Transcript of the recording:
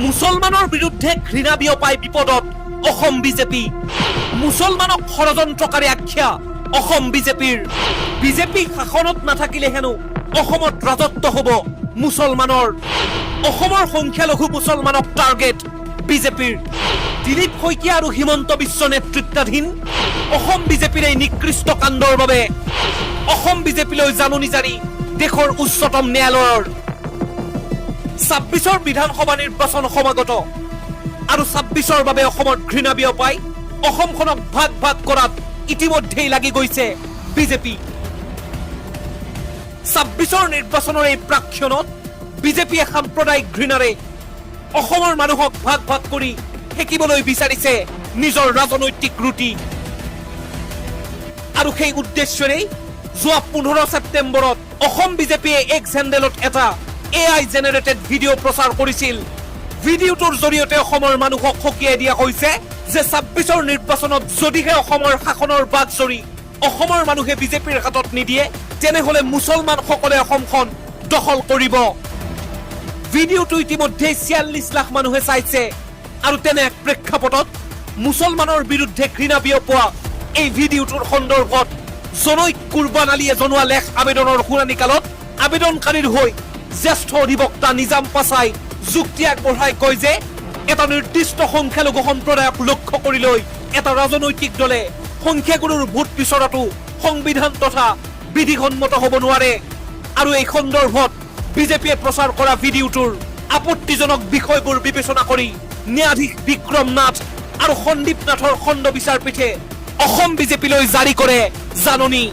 মুছলমানৰ বিৰুদ্ধে ঘৃণা বিয়পাই বিপদত অসম বিজেপি। মুছলমানক ষড়যন্ত্ৰকাৰী আখ্যা অসম বিজেপিৰ। বিজেপি শাসনত নাথাকিলে হেনো অসমত ৰাজত্ব হ'ব মুছলমানৰ। অসমৰ সংখ্যালঘু মুছলমানক টাৰ্গেট বিজেপিৰ। দিলীপ শইকীয়া আৰু হিমন্ত বিশ্ব নেতৃত্বাধীন অসম বিজেপিৰ এই নিকৃষ্ট কাণ্ডৰ বাবে অসম বিজেপিলৈ জাননী জাৰি দেশৰ উচ্চতম ন্যায়ালয়ৰ। ২৬ৰ বিধানসভা নিৰ্বাচন সমাগত আৰু ২৬ৰ বাবে অসমত ঘৃণা বিয়পাই অসমখনক ভাগ ভাগ কৰাত ইতিমধ্যেই লাগি গৈছে বিজেপি। ২৬ৰ নিৰ্বাচনৰ এই প্ৰাক্ষণত বিজেপিয়ে সাম্প্ৰদায়িক ঘৃণাৰে অসমৰ মানুহক ভাগ ভাগ কৰি সেকিবলৈ বিচাৰিছে নিজৰ ৰাজনৈতিক ৰুটি। আৰু সেই উদ্দেশ্যৰেই যোৱা ১৫ ছেপ্টেম্বৰত অসম বিজেপিয়ে এক্স হেণ্ডেলত এটা AI জেনেৰেটেড ভিডিঅ' প্ৰচাৰ কৰিছিল। ভিডিঅ'টোৰ জৰিয়তে অসমৰ মানুহক সকীয়াই দিয়া হৈছে যে ২৬ৰ নিৰ্বাচনত যদিহে অসমৰ শাসনৰ বাক জৰি অসমৰ মানুহে বিজেপিৰ হাতত নিদিয়ে তেনেহলে মুছলমানসকলে অসমখন দখল কৰিব। ভিডিঅ'টো ইতিমধ্যেই ৪৬ লাখ মানুহে চাইছে আৰু তেনে এক প্ৰেক্ষাপটত মুছলমানৰ বিৰুদ্ধে ঘৃণা বিয়পোৱা এই ভিডিঅ'টোৰ সন্দৰ্ভত জনৈক কুৰবান আলীয়ে জনোৱা লেখ আবেদনৰ শুনানি কালত আবেদনকাৰীৰ হৈ জ্যেষ্ঠ অধিবক্তা নিজাম পাছাই যুক্তি আগবঢ়াই কয় যে এটা নিৰ্দিষ্ট সংখ্যালঘু সম্প্ৰদায়ক লক্ষ্য কৰি লৈ এটা ৰাজনৈতিক দলে সংখ্যাগুৰুৰ ভোট বিচৰাটো সংবিধান তথা বিধিসন্মত হ'ব নোৱাৰে। আৰু এই সন্দৰ্ভত বিজেপিয়ে প্ৰচাৰ কৰা ভিডিঅ'টোৰ আপত্তিজনক বিষয়বোৰ বিবেচনা কৰি ন্যায়াধীশ বিক্ৰম নাথ আৰু সন্দীপ নাথৰ খণ্ড বিচাৰপীঠে অসম বিজেপিলৈ জাৰি কৰে জাননী।